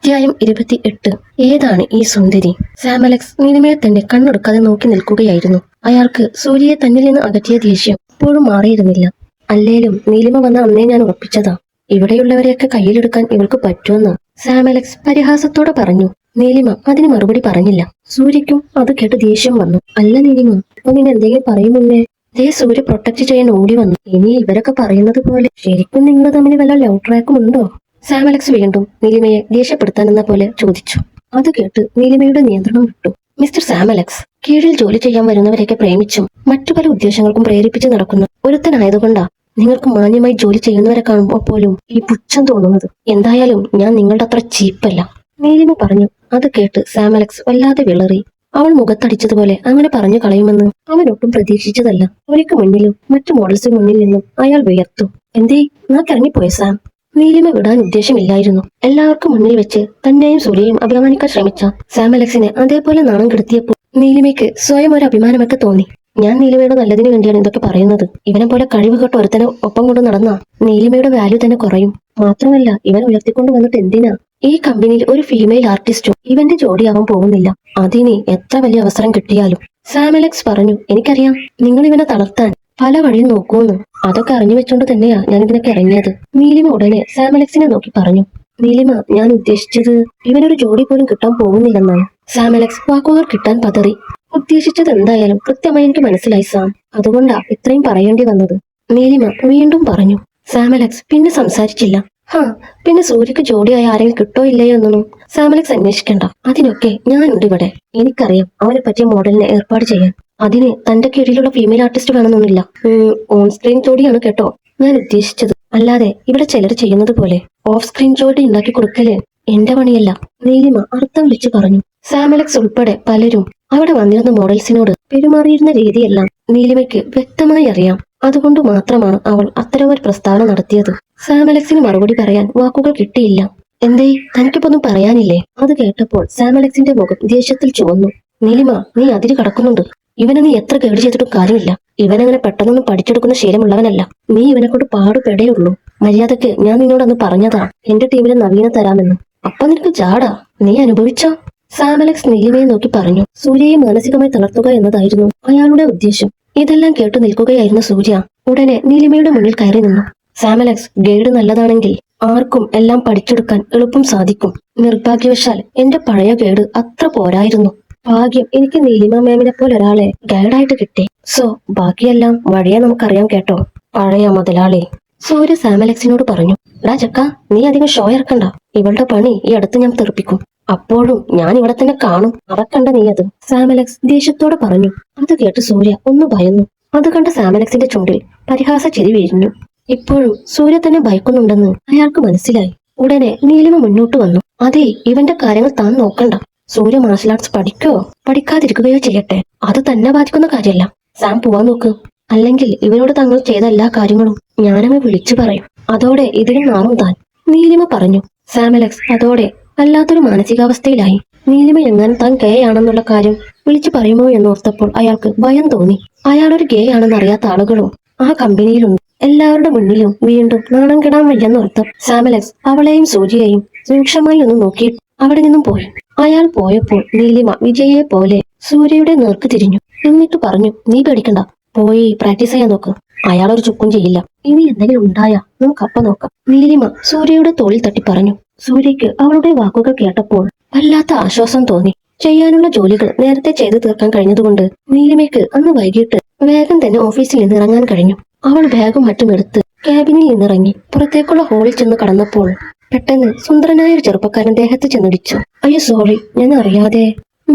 അധ്യായം 28. ഏതാണ് ഈ സുന്ദരി? സാം അലക്സ് നീലിമയെ തന്നെ കണ്ണൊടുക്കാതെ നോക്കി നിൽക്കുകയായിരുന്നു. അയാൾക്ക് സൂര്യയെ തന്നിൽ നിന്ന് അകറ്റിയ ദേഷ്യം ഇപ്പോഴും മാറിയിരുന്നില്ല. അല്ലേലും നീലിമ വന്ന അന്നേ ഞാൻ ഉറപ്പിച്ചതാ, ഇവിടെയുള്ളവരെയൊക്കെ കയ്യിലെടുക്കാൻ ഇവൾക്ക് പറ്റുമെന്ന് സാം അലക്സ് പരിഹാസത്തോടെ പറഞ്ഞു. നീലിമ അതിന് മറുപടി പറഞ്ഞില്ല. സൂര്യയ്ക്കും അത് കേട്ട് ദേഷ്യം വന്നു. അല്ല നീലിമ, അപ്പൊ നിങ്ങൾ എന്തെങ്കിലും പറയുമുന്നേ? സൂര്യ പ്രൊട്ടക്ട് ചെയ്യാൻ ഓടി വന്നു. ഇനി ഇവരൊക്കെ പറയുന്നത് പോലെ ശരിക്കും നിങ്ങൾ തമ്മിൽ വല്ല ലവ് ട്രാക്കും ഉണ്ടോ? സാം അലക്സ് വീണ്ടും നീലിമയെ ദേഷ്യപ്പെടുത്താനെന്ന പോലെ ചോദിച്ചു. അത് കേട്ട് നീലിമയുടെ നിയന്ത്രണം വിട്ടു. മിസ്റ്റർ സാം അലക്സ്, കീഴിൽ ജോലി ചെയ്യാൻ വരുന്നവരെയൊക്കെ പ്രേമിച്ചും മറ്റു പല ഉദ്ദേശങ്ങൾക്കും പ്രേരിപ്പിച്ചു നടക്കുന്ന ഒരുത്തനായതുകൊണ്ടാ നിങ്ങൾക്ക് മാന്യമായി ജോലി ചെയ്യുന്നവരെ കാണുമ്പോൾ പോലും ഈ പുച്ഛം തോന്നുന്നത്. എന്തായാലും ഞാൻ നിങ്ങളുടെ അത്ര ചീപ്പല്ല, നീലിമ പറഞ്ഞു. അത് കേട്ട് സാം അലക്സ് വല്ലാതെ വിളറി. അവൾ മുഖത്തടിച്ചതുപോലെ അങ്ങനെ പറഞ്ഞു കളയുമെന്ന് അവനൊട്ടും പ്രതീക്ഷിച്ചതല്ല. അവർക്ക് മുന്നിലും മറ്റു മോഡൽസിന് മുന്നിൽ നിന്നും അയാൾ വിയർത്തു. എന്തേ, നാക്കിറങ്ങിപ്പോയ സാം? നീലിമ വിടാൻ ഉദ്ദേശമില്ലായിരുന്നു. എല്ലാവർക്കും മുന്നിൽ വെച്ച് തന്നെയും സൂര്യയും അഭിമാനിക്കാൻ ശ്രമിച്ച സാം അലക്സിനെ അതേപോലെ നാണം കെടുത്തിയപ്പോൾ നീലിമയ്ക്ക് സ്വയം ഒരു അഭിമാനമൊക്കെ തോന്നി. ഞാൻ നീലിമയുടെ നല്ലതിന് വേണ്ടിയാണ് ഇതൊക്കെ പറയുന്നത്. ഇവനെ പോലെ കഴിവുകെട്ട ഒരുത്തനെ ഒപ്പം കൊണ്ട് നടന്ന നീലിമയുടെ വാല്യൂ തന്നെ കുറയും. മാത്രമല്ല, ഇവൻ ഉയർത്തിക്കൊണ്ട് വന്നിട്ട് എന്തിനാ? ഈ കമ്പനിയിൽ ഒരു ഫീമെയിൽ ആർട്ടിസ്റ്റോ ഇവന്റെ ജോഡിയാവാൻ പോകുന്നില്ല. അതിനി എത്ര വലിയ അവസരം കിട്ടിയാലും. സാം അലക്സ് പറഞ്ഞു. എനിക്കറിയാം നിങ്ങൾ ഇവനെ തളർത്താൻ പല വഴിയും നോക്കൂന്ന്. അതൊക്കെ അറിഞ്ഞു വെച്ചോണ്ട് തന്നെയാ ഞാൻ ഇതിനൊക്കെ ഇറങ്ങിയത്. നീലിമ ഉടനെ സാം അലക്സിനെ നോക്കി പറഞ്ഞു. നീലിമ, ഞാൻ ഉദ്ദേശിച്ചത് ഇവനൊരു ജോഡി പോലും കിട്ടാൻ പോകുന്നില്ലെന്നാണ്. സാം അലക്സ് വാക്കുകൾ കിട്ടാൻ പതറി. ഉദ്ദേശിച്ചത് എന്തായാലും കൃത്യമായി എനിക്ക് മനസ്സിലായി സാം, അതുകൊണ്ടാ ഇത്രയും പറയേണ്ടി വന്നത്, നീലിമ വീണ്ടും പറഞ്ഞു. സാം അലക്സ് പിന്നെ സംസാരിച്ചില്ല. പിന്നെ സൂര്യക്ക് ജോഡിയായ ആരെങ്കിലും കിട്ടോ ഇല്ലയോ എന്നൊന്നും സാം അലക്സ് അന്വേഷിക്കണ്ട. അതിനൊക്കെ ഞാനുണ്ട് ഇവിടെ. എനിക്കറിയാം അവനെ പറ്റിയ മോഡലിനെ ഏർപ്പാട് ചെയ്യാൻ. അതിന് തന്റെ കീഴിലുള്ള ഫീമെയിൽ ആർട്ടിസ്റ്റ് വേണമെന്നൊന്നുമില്ല. ഓൺ സ്ക്രീൻ ജോഡിയാണ് കേട്ടോ ഞാൻ ഉദ്ദേശിച്ചത്. അല്ലാതെ ഇവിടെ ചിലർ ചെയ്യുന്നത് പോലെ ഓഫ് സ്ക്രീൻ ജോഡി ഉണ്ടാക്കി കൊടുക്കല് എന്റെ പണിയല്ല, നീലിമ അർത്ഥം വെച്ച് പറഞ്ഞു. സാം അലക്സ് ഉൾപ്പെടെ പലരും അവിടെ വന്നിരുന്ന മോഡൽസിനോട് പെരുമാറിയിരുന്ന രീതിയെല്ലാം നീലിമയ്ക്ക് വ്യക്തമായി അറിയാം. അതുകൊണ്ട് മാത്രമാണ് അവൾ അത്തരമൊരു പ്രസ്താവന നടത്തിയത്. സാം അലക്സിന് മറുപടി പറയാൻ വാക്കുകൾ കിട്ടിയില്ല. എന്തേ, തനിക്കിപ്പൊന്നും പറയാനില്ലേ? അത് കേട്ടപ്പോൾ സാം അലക്സിന്റെ മുഖം ദേഷ്യത്തിൽ ചുവന്നു. നീലിമ, നീ അതിര് കടക്കുന്നുണ്ട്. ഇവനെ നീ എത്ര കേട് ചെയ്തിട്ടും കാര്യമില്ല. ഇവനങ്ങനെ പെട്ടെന്നൊന്നും പഠിച്ചെടുക്കുന്ന ശീലമുള്ളവനല്ല. നീ ഇവനെ കൊണ്ട് പാടുപെടേയുള്ളൂ. മര്യാദക്ക് ഞാൻ നിന്നോട് അന്ന് പറഞ്ഞതാ എന്റെ ടീമിലെ നവീന തരാമെന്ന്. അപ്പൊ നിനക്ക് ജാടാ, നീ അനുഭവിച്ചോ? സാം അലക്സ് നീലിമയെ നോക്കി പറഞ്ഞു. സൂര്യയെ മാനസികമായി തളർത്തുക എന്നതായിരുന്നു അയാളുടെ ഉദ്ദേശം. ഇതെല്ലാം കേട്ടു നിൽക്കുകയായിരുന്ന സൂര്യ ഉടനെ നീലിമയുടെ മുന്നിൽ കയറി നിന്നു. സാം അലക്സ്, ഗൈഡ് നല്ലതാണെങ്കിൽ ആർക്കും എല്ലാം പഠിച്ചെടുക്കാൻ എളുപ്പം സാധിക്കും. നിർഭാഗ്യവശാൽ എന്റെ പഴയ ഗൈഡ് അത്ര പോരായിരുന്നു. ഭാഗ്യം എനിക്ക് നീലിമ മാമിനെ പോലെ ഒരാളെ ഗൈഡായിട്ട് കിട്ടി. സോ ബാക്കിയെല്ലാം വഴിയെ നമുക്കറിയാം കേട്ടോ, പഴയ മുതലാളി. സൂര്യ സാം അലക്സിനോട് പറഞ്ഞു. ചക്ക, നീ അധികം ഷോ ഇറക്കണ്ട. ഇവളുടെ പണി ഈ അടുത്ത് ഞാൻ തെറിപ്പിക്കും. അപ്പോഴും ഞാൻ ഇവിടെ തന്നെ കാണും, മറക്കണ്ട നീ അത്, സാം അലക്സ് ദേഷ്യത്തോടെ പറഞ്ഞു. അത് കേട്ട് സൂര്യ ഒന്ന് ഭയന്നു. അത് കണ്ട സാം അലക്സിന്റെ ചുണ്ടിൽ പരിഹാസ ചിരി വീഴിഞ്ഞു. ഇപ്പോഴും സൂര്യ തന്നെ ഭയക്കുന്നുണ്ടെന്ന് അയാൾക്ക് മനസ്സിലായി. ഉടനെ നീലിമ മുന്നോട്ട് വന്നു. അതെ, ഇവന്റെ കാര്യങ്ങൾ താൻ നോക്കണ്ട. സൂര്യ മാർഷൽ ആർട്സ് പഠിക്കോ പഠിക്കാതിരിക്കുകയോ ചെയ്യട്ടെ, അത് തന്നെ ബാധിക്കുന്ന കാര്യമല്ല. സാം പോവാൻ നോക്ക്, അല്ലെങ്കിൽ ഇവനോട് തങ്ങൾ ചെയ്ത എല്ലാ കാര്യങ്ങളും ഞാനവ വിളിച്ചു പറയും. അതോടെ ഇതിലും നാളും താൻ, നീലിമ പറഞ്ഞു. സാം അലക്സ് അതോടെ വല്ലാത്തൊരു മാനസികാവസ്ഥയിലായി. നീലിമ എങ്ങനെ താൻ ഗേ ആണെന്നുള്ള കാര്യം വിളിച്ചു പറയുമോ എന്നോർത്തപ്പോൾ അയാൾക്ക് ഭയം തോന്നി. അയാളൊരു ഗേ ആണെന്ന് അറിയാത്ത ആളുകളും ആ കമ്പനിയിലുണ്ട്. എല്ലാവരുടെ മുന്നിലും വീണ്ടും നാണം കെടാൻ വയ്യെന്നോർത്ത സാം അലക്സ് അവളെയും സൂര്യയെയും സൂക്ഷ്മമായി ഒന്ന് നോക്കി അവിടെ നിന്നും പോയി. അയാൾ പോയപ്പോൾ നീലിമ വിജയെ പോലെ സൂര്യയുടെ നേർക്ക് തിരിഞ്ഞു. എന്നിട്ട് പറഞ്ഞു. നീ പേടിക്കണ്ട, പോയി പ്രാക്ടീസ് ചെയ്യാൻ നോക്ക്. അയാളൊരു ചുക്കും ചെയ്യില്ല. ഇനി എന്തെങ്കിലും ഉണ്ടായാ നമുക്കപ്പ നോക്കാം, നീലിമ സൂര്യയുടെ തോളിൽ തട്ടി പറഞ്ഞു. സൂര്യയ്ക്ക് അവളുടെ വാക്കുകൾ കേട്ടപ്പോൾ വല്ലാത്ത ആശ്വാസം തോന്നി. ചെയ്യാനുള്ള ജോലികൾ നേരത്തെ ചെയ്തു തീർക്കാൻ കഴിഞ്ഞതുകൊണ്ട് നീലിമയ്ക്ക് അന്ന് വൈകിട്ട് വേഗം തന്നെ ഓഫീസിൽ നിന്ന് ഇറങ്ങാൻ കഴിഞ്ഞു. അവൾ ബാഗും മറ്റും എടുത്ത് ക്യാബിനിൽ നിന്നിറങ്ങി പുറത്തേക്കുള്ള ഹാളിൽ ചെന്ന് കടന്നപ്പോൾ പെട്ടെന്ന് സുന്ദരനായ ഒരു ചെറുപ്പക്കാരൻ ദേഹത്ത് ചെന്നിടിച്ചു. അയ്യോ സോറി, ഞാൻ അറിയാതെ,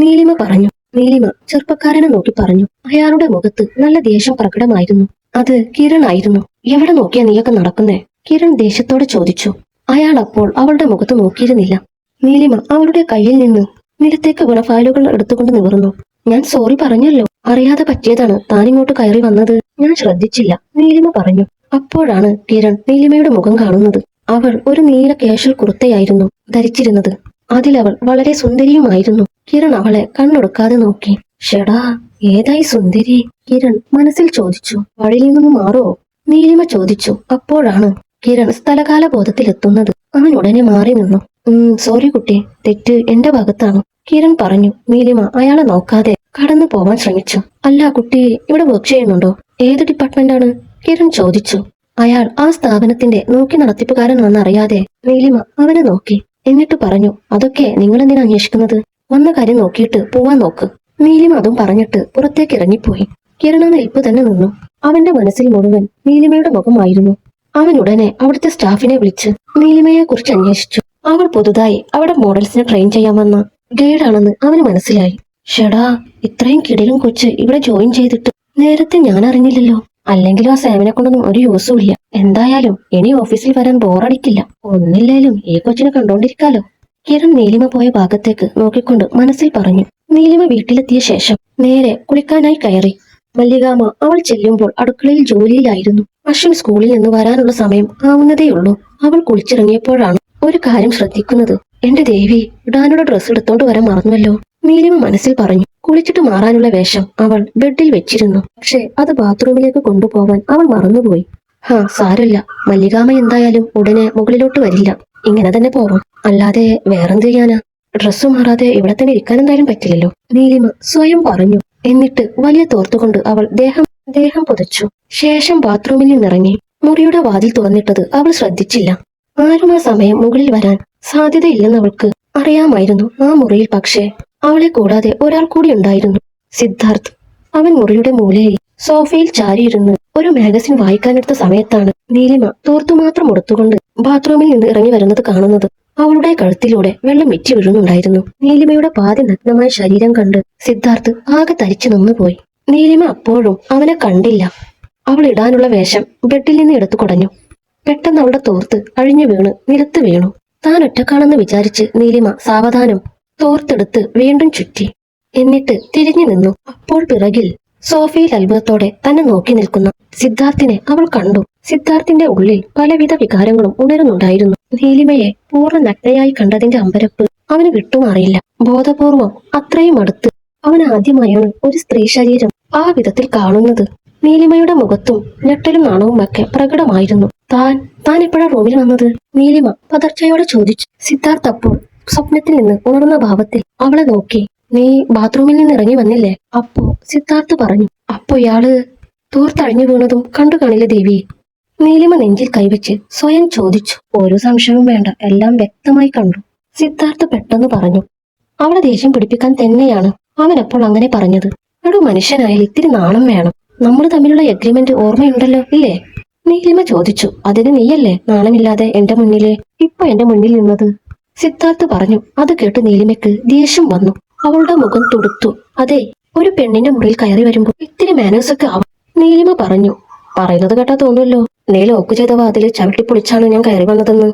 നീലിമ പറഞ്ഞു. നീലിമ ചെറുപ്പക്കാരനെ നോക്കി പറഞ്ഞു. അയാളുടെ മുഖത്ത് നല്ല ദേഷ്യം പ്രകടമായിരുന്നു. അത് കിരൺ ആയിരുന്നു. എവിടെ നോക്കിയാ നീയൊക്കെ നടക്കുന്നേ? കിരൺ ദേഷ്യത്തോടെ ചോദിച്ചു. അയാൾ അപ്പോൾ അവളുടെ മുഖത്ത് നോക്കിയിരുന്നില്ല. നീലിമ അവളുടെ കയ്യിൽ നിന്ന് നിലത്തേക്ക് വീണ ഫയലുകൾ എടുത്തുകൊണ്ട് നിവർന്നു. ഞാൻ സോറി പറഞ്ഞല്ലോ, അറിയാതെ പറ്റിയതാണ്, താനിങ്ങോട്ട് കയറി വന്നത് ഞാൻ ശ്രദ്ധിച്ചില്ല, നീലിമ പറഞ്ഞു. അപ്പോഴാണ് കിരൺ നീലിമയുടെ മുഖം കാണുന്നത്. അവൾ ഒരു നീല കാഷ്വൽ കുർത്തയായിരുന്നു ധരിച്ചിരുന്നത്. അതിലവൾ വളരെ സുന്ദരിയുമായിരുന്നു. കിരൺ അവളെ കണ്ണൊടുക്കാതെ നോക്കി. ഷെടാ, ഏതായി സുന്ദരി? കിരൺ മനസ്സിൽ ചോദിച്ചു. വഴിയിൽ നിന്നും മാറോ? നീലിമ ചോദിച്ചു. അപ്പോഴാണ് കിരൺ സ്ഥലകാല ബോധത്തിലെത്തുന്നത്. അവൻ ഉടനെ മാറി നിന്നു. സോറി കുട്ടി, തെറ്റ് എന്റെ ഭാഗത്താണ്. കിരൺ പറഞ്ഞു. നീലിമ അയാളെ നോക്കാതെ കടന്നു പോവാൻ ശ്രമിച്ചു. അല്ല കുട്ടി ഇവിടെ വർക്ക് ചെയ്യുന്നുണ്ടോ? ഏത് ഡിപ്പാർട്ട്മെന്റാണ്? കിരൺ ചോദിച്ചു. അയാൾ ആ സ്ഥാപനത്തിന്റെ നോക്കി നടത്തിപ്പുകാരനാണെന്നറിയാതെ നീലിമ അവനെ നോക്കി. എന്നിട്ട് പറഞ്ഞു, അതൊക്കെ നിങ്ങൾ എന്തിനാ അന്വേഷിക്കുന്നത്? വന്ന കാര്യം നോക്കിയിട്ട് പോവാൻ നോക്ക്. നീലിമ അതും പറഞ്ഞിട്ട് പുറത്തേക്ക് ഇറങ്ങിപ്പോയി. കിരൺ ആ നിൽപ്പ് തന്നെ നിന്നു. അവന്റെ മനസ്സിൽ മുഴുവൻ നീലിമയുടെ മുഖമായിരുന്നു. അവൻ ഉടനെ അവിടുത്തെ സ്റ്റാഫിനെ വിളിച്ച് നീലിമയെ കുറിച്ച് അന്വേഷിച്ചു. അവൾ പുതുതായി അവിടെ മോഡൽസിനെ ട്രെയിൻ ചെയ്യാൻ വന്ന ഗൈഡാണെന്ന് അവന് മനസ്സിലായി. ഷെടാ, ഇത്രയും കിടിലും കൊച്ച് ഇവിടെ ജോയിൻ ചെയ്തിട്ട് നേരത്തെ ഞാൻ അറിഞ്ഞില്ലല്ലോ. അല്ലെങ്കിൽ ആ സേവനെ കൊണ്ടൊന്നും ഒരു യൂസും ഇല്ല. എന്തായാലും ഇനി ഓഫീസിൽ വരാൻ ബോറടിക്കില്ല. ഒന്നില്ലേലും ഈ കൊച്ചിനെ കണ്ടോണ്ടിരിക്കാലോ. കിരൺ നീലിമ പോയ ഭാഗത്തേക്ക് നോക്കിക്കൊണ്ട് മനസ്സിൽ പറഞ്ഞു. നീലിമ വീട്ടിലെത്തിയ ശേഷം നേരെ കുളിക്കാനായി കയറി. മല്ലികാമ്മ അവൾ ചെല്ലുമ്പോൾ അടുക്കളയിൽ ജോലിയിലായിരുന്നു. അശ്വിൻ സ്കൂളിൽ നിന്ന് വരാനുള്ള സമയം ആവുന്നതേയുള്ളൂ. അവൾ കുളിച്ചിറങ്ങിയപ്പോഴാണ് ഒരു കാര്യം ശ്രദ്ധിക്കുന്നത്. എന്റെ ദേവി, ഇടാനുള്ള ഡ്രസ്സ് എടുത്തോണ്ട് വരാൻ മറന്നുവല്ലോ. നീലിമ മനസ്സിൽ പറഞ്ഞു. കുളിച്ചിട്ട് മാറാനുള്ള വേഷം അവൾ ബെഡിൽ വെച്ചിരുന്നു. പക്ഷെ അത് ബാത്റൂമിലേക്ക് കൊണ്ടുപോവാൻ അവൾ മറന്നുപോയി. സാരമില്ല, മല്ലികാമ്മ എന്തായാലും ഉടനെ മുകളിലോട്ട് വരില്ല. ഇങ്ങനെ തന്നെ പോവാം. അല്ലാതെ വേറെന്ത് ചെയ്യാനാ? ഡ്രസ്സ് മാറാതെ ഇവിടെ തന്നെ ഇരിക്കാൻ എന്തായാലും പറ്റില്ലല്ലോ, നീലിമ സ്വയം പറഞ്ഞു. എന്നിട്ട് വലിയ തോർത്തുകൊണ്ട് അവൾ ദേഹം പുതച്ചു. ശേഷം ബാത്റൂമിൽ നിന്നിറങ്ങി. മുറിയുടെ വാതിൽ തുറന്നിട്ടത് അവൾ ശ്രദ്ധിച്ചില്ല. ആരും ആ സമയം മുകളിൽ വരാൻ സാധ്യതയില്ലെന്ന് അവൾക്ക് അറിയാമായിരുന്നു. ആ മുറിയിൽ പക്ഷേ അവളെ കൂടാതെ ഒരാൾ കൂടി ഉണ്ടായിരുന്നു. സിദ്ധാർത്ഥ്. അവൻ മുറിയുടെ മൂലയിൽ സോഫയിൽ ചാരിയിരുന്ന് ഒരു മാഗസിൻ വായിക്കാനെടുത്ത സമയത്താണ് നീലിമ തോർത്തു മാത്രം ഉടുത്തുകൊണ്ട് ബാത്റൂമിൽ നിന്ന് ഇറങ്ങി വരുന്നത് കാണുന്നത്. അവളുടെ കഴുത്തിലൂടെ വെള്ളം മിറ്റി വീഴുന്നുണ്ടായിരുന്നു. നീലിമയുടെ പാതി നഗ്നമായ ശരീരം കണ്ട് സിദ്ധാർത്ഥ് ആകെ തരിച്ചു നിന്നുപോയി. നീലിമ അപ്പോഴും അവനെ കണ്ടില്ല. അവൾ ഇടാനുള്ള വേഷം ബെഡിൽ നിന്ന് എടുത്തു കുടഞ്ഞു. പെട്ടെന്ന് അവളുടെ തോർത്ത് അഴിഞ്ഞു വീണ് നിലത്ത് വീണു. താൻ ഒറ്റക്കാണെന്ന് വിചാരിച്ച് നീലിമ സാവധാനം തോർത്തെടുത്ത് വീണ്ടും ചുറ്റി. എന്നിട്ട് തിരിഞ്ഞു നിന്നു. അപ്പോൾ പിറകിൽ സോഫയിൽ അത്ഭുതത്തോടെ തന്നെ നോക്കി നിൽക്കുന്ന സിദ്ധാർത്ഥിനെ അവൾ കണ്ടു. സിദ്ധാർത്ഥിന്റെ ഉള്ളിൽ പലവിധ വികാരങ്ങളും ഉണരുന്നുണ്ടായിരുന്നു. നീലിമയെ പൂർണ്ണ നഗ്നയായി കണ്ടതിന്റെ അമ്പരപ്പ് അവന് വിട്ടുമാറിയില്ല. ബോധപൂർവം അത്രയും അടുത്ത് അവൻ ആദ്യമായാണ് ഒരു സ്ത്രീ ശരീരം ആ വിധത്തിൽ കാണുന്നത്. നീലിമയുടെ മുഖത്തും ഞെട്ടലും നാണവും ഒക്കെ പ്രകടമായിരുന്നു. താൻ എപ്പോഴാ റൂമിൽ വന്നത്? നീലിമ പതർച്ചയോടെ ചോദിച്ചു. സിദ്ധാർത്ഥ് അപ്പോൾ സ്വപ്നത്തിൽ നിന്ന് ഉണർന്ന ഭാവത്തിൽ അവളെ നോക്കി. നീ ബാത്റൂമിൽ നിന്ന് ഇറങ്ങി വന്നില്ലേ? അപ്പോ സിദ്ധാർത്ഥ് പറഞ്ഞു. അപ്പോ ഇയാള് തോർത്തഴിഞ്ഞു വീണതും കണ്ടു കാണില്ല ദേവി? നീലിമ നെഞ്ചിൽ കൈവച്ച് സ്വയം ചോദിച്ചു. ഒരു സംശയവും വേണ്ട, എല്ലാം വ്യക്തമായി കണ്ടു, സിദ്ധാർത്ഥ് പെട്ടെന്ന് പറഞ്ഞു. അവളെ ദേഷ്യം പിടിപ്പിക്കാൻ തന്നെയാണ് അവൻ അപ്പോൾ അങ്ങനെ പറഞ്ഞത്. ഒരു മനുഷ്യനായാൽ ഇത്തിരി നാണം വേണം. നമ്മൾ തമ്മിലുള്ള എഗ്രിമെന്റ് ഓർമ്മയുണ്ടല്ലോ, ഇല്ലേ? നീലിമ ചോദിച്ചു. അതിന് നീയല്ലേ നാണമില്ലാതെ എന്റെ മുന്നിൽ നിന്നത്? സിദ്ധാർത്ഥ് പറഞ്ഞു. അത് കേട്ട് നീലിമയ്ക്ക് ദേഷ്യം വന്നു. അവളുടെ മുഖം തുടുത്തു. അതെ, ഒരു പെണ്ണിന്റെ മുറിയിൽ കയറി വരുമ്പോൾ ഇത്തിരി മാനേഴ്സ് ഒക്കെ ആവും. നീലിമ പറഞ്ഞു. പറയുന്നത് കേട്ടാ തോന്നുമല്ലോ നീ ലോക്ക് ചെയ്ത വാതിൽ ചവിട്ടിപ്പൊളിച്ചാണ് ഞാൻ കയറി വന്നതെന്ന്.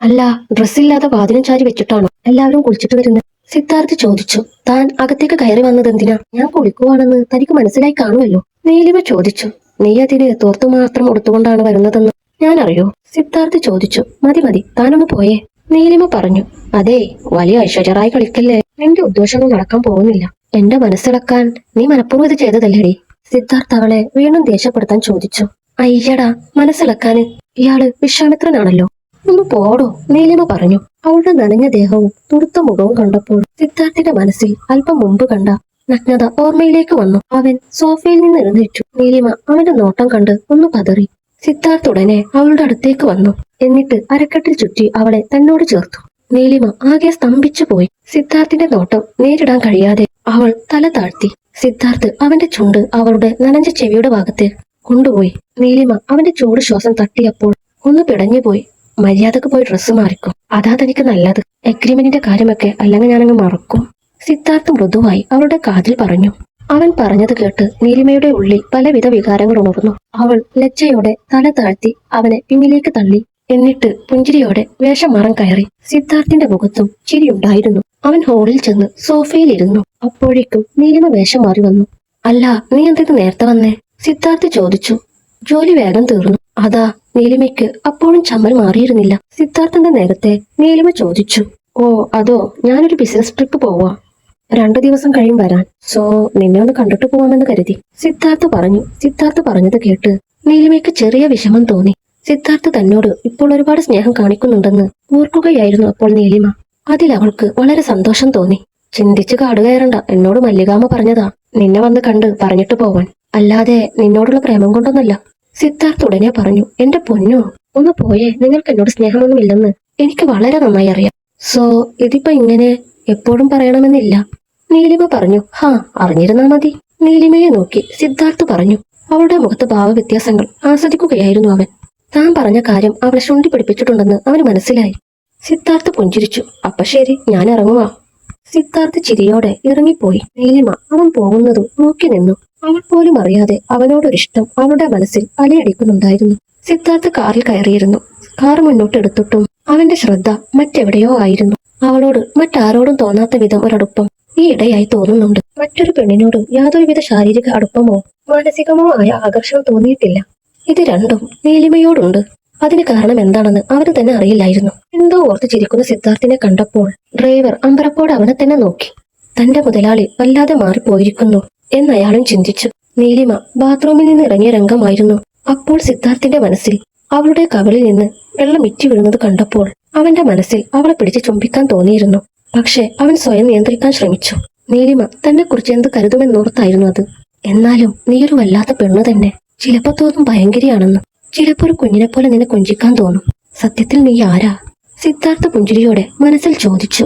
അല്ല, ഡ്രസ്സില്ലാതെ വാതിലും ചാരി വെച്ചിട്ടാണോ എല്ലാവരും കുളിച്ചിട്ട് വരുന്നത്? സിദ്ധാർത്ഥ് ചോദിച്ചു. താൻ അകത്തേക്ക് കയറി വന്നത് എന്തിനാ? ഞാൻ കുളിക്കുവാണെന്ന് തനിക്ക് മനസ്സിലായി കാണുമല്ലോ, നീലിമ ചോദിച്ചു. നീ അതിന് തോർത്തു മാത്രം ഉടുത്തുകൊണ്ടാണ് വരുന്നതെന്ന് ഞാൻ അറിയോ? സിദ്ധാർത്ഥ് ചോദിച്ചു. മതി താനൊന്ന് പോയേ, നീലിമ പറഞ്ഞു. അതെ, വലിയ ഐശ്വര്യറായി കളിക്കല്ലേ. നിന്റെ ഉദ്ദേശമൊന്നും നടക്കാൻ പോകുന്നില്ല. എന്റെ മനസ്സിളക്കാൻ നീ മനഃപൂർവ്വം ഇത് ചെയ്തതല്ലേടി? സിദ്ധാർത്ഥ് അവളെ വീണ്ടും ദേഷ്യപ്പെടുത്താൻ ചോദിച്ചു. അയ്യടാ, മനസ്സിളക്കാന് ഇയാള് വിശ്വാമിത്രനാണല്ലോ. ഒന്ന് പോടോ, നീലിമ പറഞ്ഞു. അവളുടെ നനഞ്ഞ ദേഹവും തുടുത്ത മുഖവും കണ്ടപ്പോൾ സിദ്ധാർത്ഥിന്റെ മനസ്സിൽ അല്പം മുമ്പ് കണ്ട നഗ്നത ഓർമ്മയിലേക്ക് വന്നു. അവൻ സോഫയിൽ നിന്ന് എഴുന്നേറ്റു. നീലിമ അവന്റെ നോട്ടം കണ്ട് ഒന്ന് പതറി. സിദ്ധാർത്ഥ് ഉടനെ അവളുടെ അടുത്തേക്ക് വന്നു. എന്നിട്ട് അരക്കെട്ടിൽ ചുറ്റി അവളെ തന്നോട് ചേർത്തു. നീലിമ ആകെ സ്തംഭിച്ചു പോയി. സിദ്ധാർത്ഥിന്റെ നോട്ടം നേരിടാൻ കഴിയാതെ അവൾ തല താഴ്ത്തി. സിദ്ധാർത്ഥ് അവന്റെ ചുണ്ട് അവളുടെ നനഞ്ഞ ചെവിയുടെ ഭാഗത്ത് കൊണ്ടുപോയി. നീലിമ അവന്റെ ചൂട് ശ്വാസം തട്ടിയപ്പോൾ ഒന്ന് പിടഞ്ഞുപോയി. മര്യാദക്ക് പോയി ഡ്രസ്സ് മാറിക്കും, അതാ തനിക്ക് നല്ലത്. എഗ്രിമെന്റിന്റെ കാര്യമൊക്കെ അല്ലെങ്കിൽ ഞാനങ്ങ് മറക്കും, സിദ്ധാർത്ഥ് മൃദുവായി അവളുടെ കാതിൽ പറഞ്ഞു. അവൻ പറഞ്ഞത് കേട്ട് നീലിമയുടെ ഉള്ളിൽ പലവിധ വികാരങ്ങൾ ഉണർന്നു. അവൾ ലജ്ജയോടെ തല താഴ്ത്തി അവനെ പിന്നിലേക്ക് തള്ളി. എന്നിട്ട് പുഞ്ചിരിയോടെ വേഷം മാറാൻ കയറി. സിദ്ധാർത്ഥിന്റെ മുഖത്തും ചിരിയുണ്ടായിരുന്നു. അവൻ ഹോളിൽ ചെന്ന് സോഫയിലിരുന്നു. അപ്പോഴേക്കും നീലിമ വേഷം മാറി വന്നു. അല്ല, നീ എന്തിത് നേരത്തെ വന്നേ? സിദ്ധാർത്ഥ് ചോദിച്ചു. ജോലി വേഗം തീർന്നു, അതാ. നീലിമയ്ക്ക് അപ്പോഴും ചമ്മൽ മാറിയിരുന്നില്ല. സിദ്ധാർത്ഥന്റെ നേരത്തെ നീലിമ ചോദിച്ചു. ഓ അതോ, ഞാനൊരു ബിസിനസ് ട്രിപ്പ് പോവാ, 2 ദിവസം കഴിയും വരാൻ. സോ നിന്നെ ഒന്ന് കണ്ടിട്ട് പോവാമെന്ന് കരുതി, സിദ്ധാർത്ഥ് പറഞ്ഞു. സിദ്ധാർത്ഥ് പറഞ്ഞത് കേട്ട് നീലിമയ്ക്ക് ചെറിയ വിഷമം തോന്നി. സിദ്ധാർത്ഥ് തന്നോട് ഇപ്പോൾ ഒരുപാട് സ്നേഹം കാണിക്കുന്നുണ്ടെന്ന് ഓർക്കുകയായിരുന്നു അപ്പോൾ നീലിമ. അതിൽ അവൾക്ക് വളരെ സന്തോഷം തോന്നി. ചിന്തിച്ച് കാടുകയറണ്ട, എന്നോട് മല്ലികാമ്മ പറഞ്ഞതാ നിന്നെ വന്ന് കണ്ട് പറഞ്ഞിട്ട് പോവാൻ, അല്ലാതെ നിന്നോടുള്ള പ്രേമം കൊണ്ടൊന്നല്ല. സിദ്ധാർത്ഥ് ഉടനെ പറഞ്ഞു. എന്റെ പൊന്നോ, ഒന്ന് പോയേ, നിങ്ങൾക്ക് എന്നോട് സ്നേഹമൊന്നുമില്ലെന്ന് എനിക്ക് വളരെ നന്നായി അറിയാം. സോ ഇതിപ്പോ ഇങ്ങനെ എപ്പോഴും പറയണമെന്നില്ല. നീലിമ പറഞ്ഞു. ഹാ, അറിഞ്ഞിരുന്നാ മതി. നീലിമയെ നോക്കി സിദ്ധാർത്ഥ് പറഞ്ഞു. അവളുടെ മുഖത്ത് ഭാവവ്യത്യാസങ്ങൾ ആസ്വദിക്കുകയായിരുന്നു അവൻ. താൻ പറഞ്ഞ കാര്യം അവളെ ശുണ്ടി പിടിപ്പിച്ചിട്ടുണ്ടെന്ന് അവന് മനസ്സിലായി. സിദ്ധാർത്ഥ് പുഞ്ചിരിച്ചു. അപ്പൊ ശരി, ഞാൻ ഇറങ്ങുവാ. സിദ്ധാർത്ഥ് ചിരിയോടെ ഇറങ്ങിപ്പോയി. നീലിമ അവൻ പോകുന്നതും നോക്കി നിന്നു. അവൾ പോലും അറിയാതെ അവനോടൊരിഷ്ടം അവളുടെ മനസ്സിൽ അലയടിക്കുന്നുണ്ടായിരുന്നു. സിദ്ധാർത്ഥ് കാറിൽ കയറിയിരുന്നു. കാർ മുന്നോട്ടെടുത്തിട്ടും അവന്റെ ശ്രദ്ധ മറ്റെവിടെയോ ആയിരുന്നു. അവളോട് മറ്റാരോടും തോന്നാത്ത വിധം ഒരടുപ്പം ഈ ഇടയായി തോന്നുന്നുണ്ട്. മറ്റൊരു പെണ്ണിനോട് യാതൊരുവിധ ശാരീരിക അടുപ്പമോ മാനസികമോ ആയ ആകർഷണം തോന്നിയിട്ടില്ല. ഇത് രണ്ടും നീലിമയോടുണ്ട്. അതിന് കാരണം എന്താണെന്ന് അവന് തന്നെ അറിയില്ലായിരുന്നു. എന്തോ ഓർത്ത് ചിരിക്കുന്ന സിദ്ധാർത്ഥിനെ കണ്ടപ്പോൾ ഡ്രൈവർ അമ്പരപ്പോടെ അവനെ തന്നെ നോക്കി. തന്റെ മുതലാളി വല്ലാതെ മാറിപ്പോയിരിക്കുന്നു എന്നയാളും ചിന്തിച്ചു. നീലിമ ബാത്റൂമിൽ നിന്ന് ഇറങ്ങിയ രംഗമായിരുന്നു അപ്പോൾ സിദ്ധാർത്ഥിന്റെ മനസ്സിൽ. അവളുടെ കവിളിൽ നിന്ന് വെള്ളം ഇറ്റി വീഴുന്നത് കണ്ടപ്പോൾ അവന്റെ മനസ്സിൽ അവളെ പിടിച്ച് ചുംബിക്കാൻ തോന്നിയിരുന്നു. പക്ഷെ അവൻ സ്വയം നിയന്ത്രിക്കാൻ ശ്രമിച്ചു. നീലിമ തന്നെ കുറിച്ച് എന്ത് കരുതുമെന്നോർത്തായിരുന്നു അത്. എന്നാലും നീയൊരു വല്ലാത്ത പെണ്ണു തന്നെ. ചിലപ്പോ തോന്നും ഭയങ്കരിയാണെന്ന്. ചിലപ്പോ ഒരു കുഞ്ഞിനെ പോലെ നിന്നെ കൊഞ്ചിക്കാൻ തോന്നും. സത്യത്തിൽ നീ ആരാ? സിദ്ധാർത്ഥ പുഞ്ചിരിയോടെ മനസ്സിൽ ചോദിച്ചു.